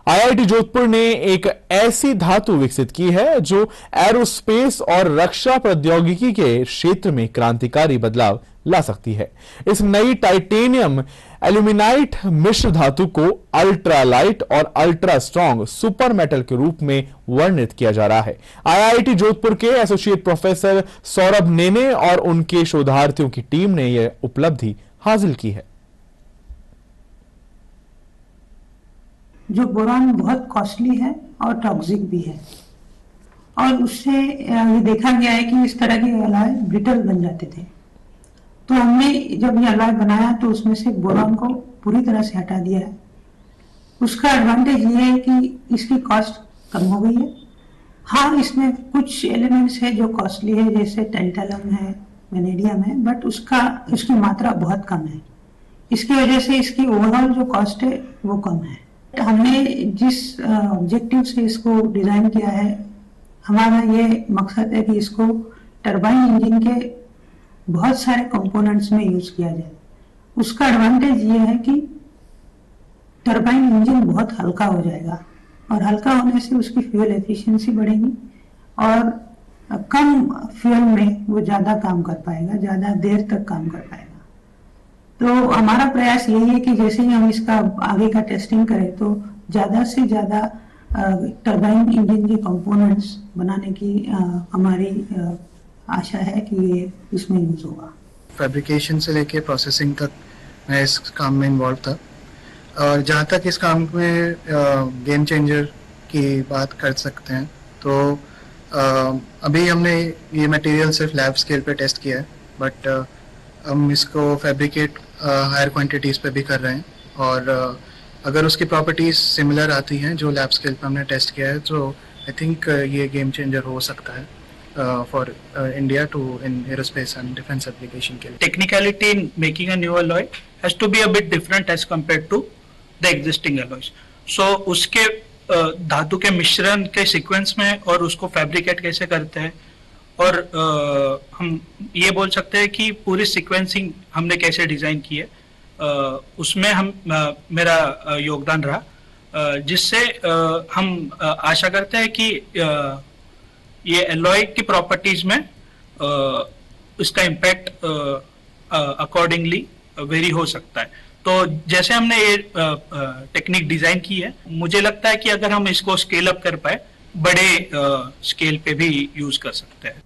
IIT Jodhpur ने एक ऐसी धातु विकसित की है जो एरोस्पेस और रक्षा प्रौद्योगिकी के क्षेत्र में क्रांतिकारी बदलाव ला सकती है। इस नई टाइटेनियम एल्यूमिनाइट मिश्र धातु को अल्ट्रा लाइट और अल्ट्रा स्ट्रॉन्ग सुपर मेटल के रूप में वर्णित किया जा रहा है। आईआईटी जोधपुर के एसोसिएट प्रोफेसर सौरभ नेने और उनके शोधार्थियों की टीम ने यह उपलब्धि हासिल की है। जो बोरान बहुत कॉस्टली है और टॉक्सिक भी है, और उससे ये देखा गया है कि इस तरह के एलॉय ब्रिटल बन जाते थे। तो हमने जब ये एलॉय बनाया तो उसमें से बोरान को पूरी तरह से हटा दिया है। उसका एडवांटेज ये है कि इसकी कॉस्ट कम हो गई है। हाँ, इसमें कुछ एलिमेंट्स है जो कॉस्टली है, जैसे टेंटलम है, वेनेडियम है, बट उसकी मात्रा बहुत कम है। इसकी वजह से इसकी ओवरऑल जो कॉस्ट है वो कम है। हमने जिस ऑब्जेक्टिव से इसको डिजाइन किया है, हमारा ये मकसद है कि इसको टरबाइन इंजन के बहुत सारे कंपोनेंट्स में यूज किया जाए। उसका एडवांटेज ये है कि टरबाइन इंजन बहुत हल्का हो जाएगा, और हल्का होने से उसकी फ्यूल एफिशिएंसी बढ़ेगी और कम फ्यूल में वो ज्यादा काम कर पाएगा, ज्यादा देर तक काम कर पाएगा। तो हमारा प्रयास यही है कि जैसे ही हम इसका आगे का टेस्टिंग करें तो ज्यादा से ज्यादा टरबाइन इंजन के कंपोनेंट्स बनाने की हमारी आशा है कि ये इसमें यूज होगा। फैब्रिकेशन से लेके प्रोसेसिंग तक मैं इस काम में इन्वॉल्व था, और जहाँ तक इस काम में गेम चेंजर की बात कर सकते हैं तो अभी हमने ये मटेरियल सिर्फ लैब स्केल पे टेस्ट किया है, बट हम इसको फैब्रिकेट हायर क्वांटिटीज़ पे भी कर रहे हैं, और अगर उसकी प्रॉपर्टीज़ सिमिलर आती हैं जो लैब स्केल पे हमने टेस्ट किया है तो आई थिंक ये गेम चेंजर हो सकता है for India to in aerospace and defense application के लिए। Technicality in making a new alloy has to be a bit different as compared to the existing alloys. So उसके धातु के मिश्रण के सीक्वेंस में और उसको फैब्रिकेट कैसे करते हैं, और हम ये बोल सकते हैं कि पूरी सीक्वेंसिंग हमने कैसे डिजाइन की है, उसमें मेरा योगदान रहा, जिससे हम आशा करते हैं कि ये एलॉय की प्रॉपर्टीज में इसका इम्पैक्ट अकॉर्डिंगली वेरी हो सकता है। तो जैसे हमने ये टेक्निक डिजाइन की है, मुझे लगता है कि अगर हम इसको स्केल अप कर पाए, बड़े स्केल पे भी यूज कर सकते हैं।